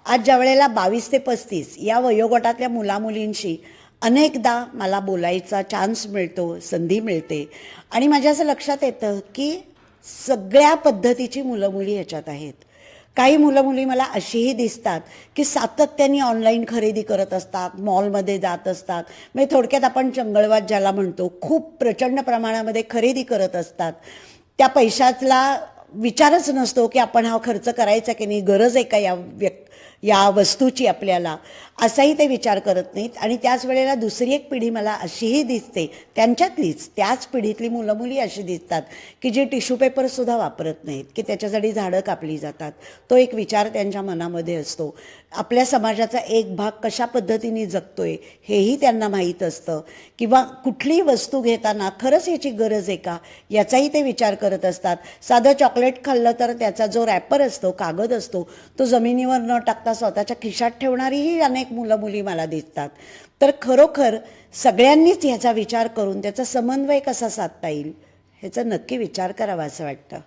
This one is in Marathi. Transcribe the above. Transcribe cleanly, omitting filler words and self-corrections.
आज ज्या वेळेला 22 ते 35 या वयोगटातल्या मुलामुलींशी अनेकदा मला बोलायचा चान्स मिळतो, संधी मिळते आणि माझ्या असं लक्षात येतं की सगळ्या पद्धतीची मुलं मुली ह्याच्यात आहेत. काही मुलं मुली मला अशीही दिसतात की सातत्याने ऑनलाईन खरेदी करत असतात, मॉलमध्ये जात असतात, म्हणजे थोडक्यात आपण चंगळवाद ज्याला म्हणतो, खूप प्रचंड प्रमाणामध्ये खरेदी करत असतात. त्या पैशातला विचारच नसतो की आपण हा खर्च करायचा की नाही, गरज आहे का या वस्तूची आपल्याला, असाही ते विचार करत नाहीत. आणि त्याच वेळेला दुसरी एक पिढी मला अशीही दिसते, त्यांच्यातलीच त्याच पिढीतली मुलं मुली अशी दिसतात की जी टिश्यू पेपरसुद्धा वापरत नाहीत, की त्याच्यासाठी झाडं कापली जातात. तो एक विचार त्यांच्या मनामध्ये असतो. आपल्या समाजाचा एक भाग कशा पद्धतीने जगतोय हेही त्यांना माहीत असतं, किंवा कुठलीही वस्तू घेताना खरंच याची गरज आहे का याचाही ते विचार करत असतात. साधं चॉकलेट खाल्लं तर त्याचा जो रॅपर असतो, कागद असतो, तो जमिनीवर न टाकता स्वतःच्या खिशात ठेवणारीही अनेक मुलं मुली मला दिसतात. तर खरोखर सगळ्यांनीच ह्याचा विचार करून त्याचा समन्वय कसा साधता येईल ह्याचा नक्की विचार करावा असं वाटतं.